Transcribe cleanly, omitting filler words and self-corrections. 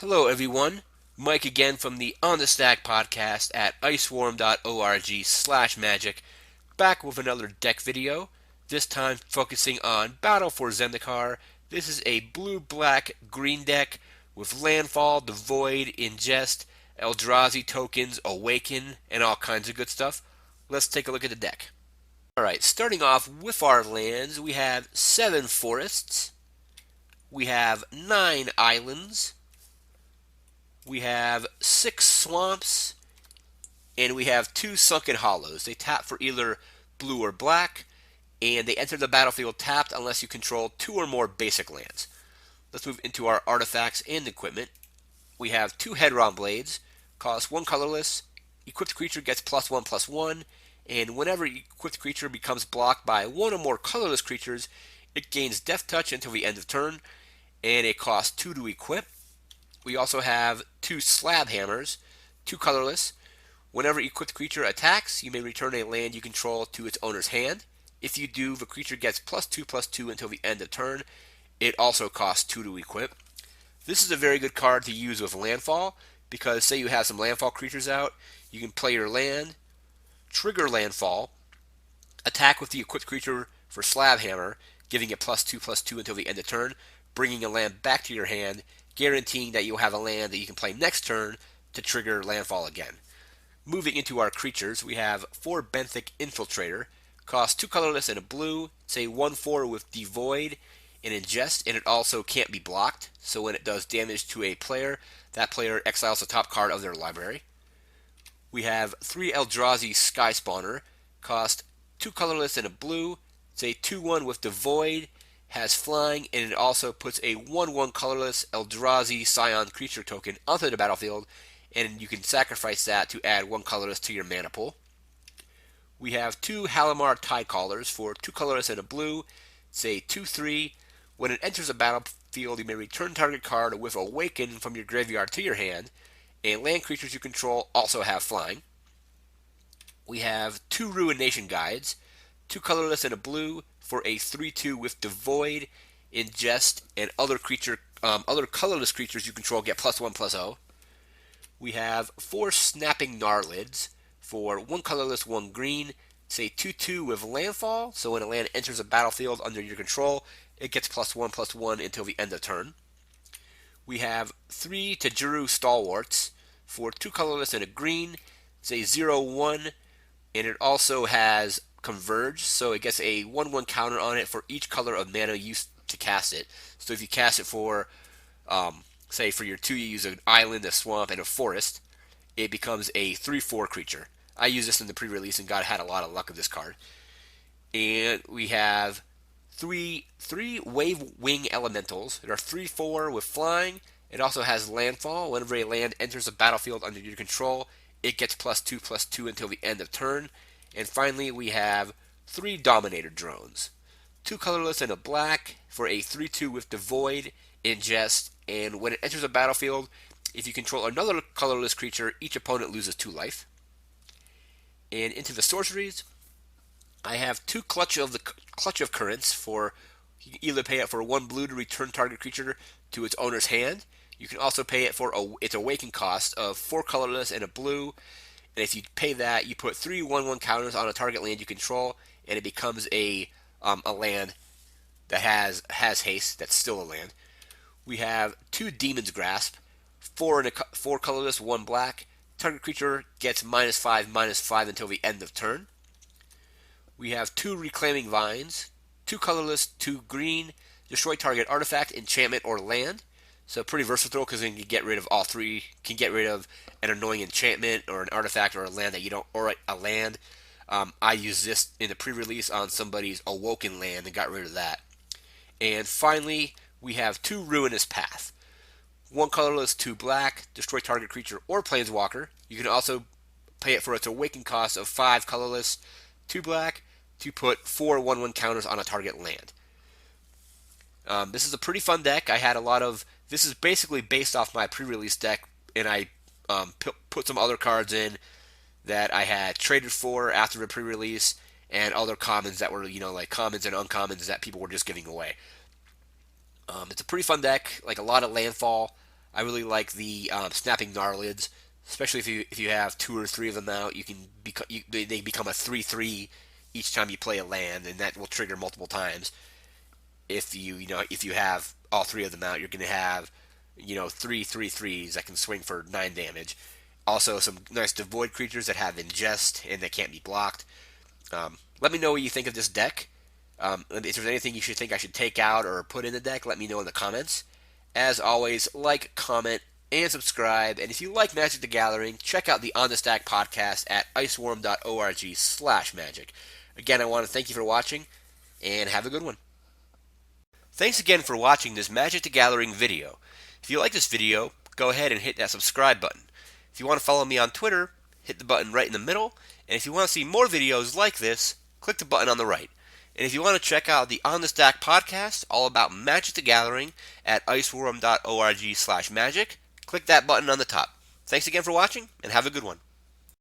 Hello, everyone. Mike again from the On the Stack podcast at iceworm.org/magic, back with another deck video, this time focusing on Battle for Zendikar. This is a blue-black-green deck with Landfall, the Void, Ingest, Eldrazi tokens, Awaken, and all kinds of good stuff. Let's take a look at the deck. Alright, starting off with our lands, we have 7 forests, we have 9 islands, we have 6 swamps, and we have 2 sunken hollows. They tap for either blue or black, and they enter the battlefield tapped unless you control 2 or more basic lands. Let's move into our artifacts and equipment. We have 2 Hedron blades, cost 1 colorless, equipped creature gets +1/+1, and whenever equipped creature becomes blocked by 1 or more colorless creatures, it gains Death Touch until the end of turn, and it costs 2 to equip. We also have 2 Slab Hammers, 2 colorless. Whenever equipped creature attacks, you may return a land you control to its owner's hand. If you do, the creature gets +2/+2 until the end of turn. It also costs 2 to equip. This is a very good card to use with Landfall, because say you have some Landfall creatures out, you can play your land, trigger Landfall, attack with the equipped creature for Slab Hammer, giving it +2/+2 until the end of turn, bringing a land back to your hand, guaranteeing that you'll have a land that you can play next turn to trigger Landfall again. Moving into our creatures, we have 4 Benthic Infiltrator, costs 2 colorless and a blue. It's a 1/4 with Devoid and Ingest, and it also can't be blocked, so when it does damage to a player, that player exiles the top card of their library. We have 3 Eldrazi Skyspawner, cost 2 colorless and a blue. It's a 2/1 with Devoid, has flying, and it also puts a 1/1 colorless Eldrazi Scion creature token onto the battlefield, and you can sacrifice that to add 1 colorless to your mana pool. We have 2 Halimar Tidecallers for 2 colorless and a blue. It's a 2/3. When it enters a battlefield, you may return target card with Awaken from your graveyard to your hand, and land creatures you control also have flying. We have 2 Ruination Guides, 2 colorless and a blue, for a 3/2 with Devoid, Ingest, and other colorless creatures you control get +1/+0. We have 4 Snapping Gnarlids for 1 colorless, 1 green. It's a 2/2 with Landfall, so when a land enters a battlefield under your control, it gets +1/+1 until the end of turn. We have 3 Giroux Starwars for 2 colorless and a green. It's a 0/1, and it also has Converge, so it gets a 1/1 counter on it for each color of mana used to cast it. So if you cast it for, say for your 2 you use an island, a swamp, and a forest, it becomes a 3/4 creature. I used this in the pre-release and had a lot of luck with this card. And we have three Wavewing Elementals that are 3/4 with flying. It also has Landfall. Whenever a land enters a battlefield under your control, it gets +2/+2 until the end of turn. And finally, we have 3 Dominator Drones. 2 colorless and a black for a 3/2 with Devoid, Ingest, and when it enters a battlefield, if you control another colorless creature, each opponent loses 2 life. And into the sorceries, I have 2 Clutch of Currents for, you can either pay it for 1 blue to return target creature to its owner's hand. You can also pay it for its Awaken cost of 4 colorless and a blue. And if you pay that, you put 3 1/1 counters on a target land you control, and it becomes a land that has haste. That's still a land. We have 2 Demon's Grasp, 4 colorless, 1 black. Target creature gets -5/-5 until the end of turn. We have 2 Reclaiming Vines, 2 colorless, 2 green. Destroy target artifact, enchantment, or land. So pretty versatile because then you can get rid of all 3. Can get rid of an annoying enchantment or an artifact or a land that you don't, or a land. I used this in the pre-release on somebody's Awoken land and got rid of that. And finally, we have 2 Ruinous Path. 1 colorless, 2 black. Destroy target creature or planeswalker. You can also pay it for its Awaken cost of 5 colorless, 2 black, to put 4 1/1 counters on a target land. This is a pretty fun deck. I had a lot of. This is basically based off my pre-release deck, and I put some other cards in that I had traded for after the pre-release, and other commons that were, like commons and uncommons that people were just giving away. It's a pretty fun deck, like a lot of landfall. I really like the snapping Gnarlids, especially if you have two or three of them out. You can they become a 3/3 each time you play a land, and that will trigger multiple times. If you have all three of them out, you're going to have three 3/3s that can swing for 9 damage. Also, some nice devoid creatures that have ingest and that can't be blocked. Let me know what you think of this deck. If there's anything you should think I should take out or put in the deck, let me know in the comments. As always, like, comment, and subscribe. And if you like Magic the Gathering, check out the On the Stack podcast at iceworm.org/magic. Again, I want to thank you for watching, and have a good one. Thanks again for watching this Magic the Gathering video. If you like this video, go ahead and hit that subscribe button. If you want to follow me on Twitter, hit the button right in the middle. And if you want to see more videos like this, click the button on the right. And if you want to check out the On the Stack podcast, all about Magic the Gathering, at iceworm.org/magic, click that button on the top. Thanks again for watching, and have a good one.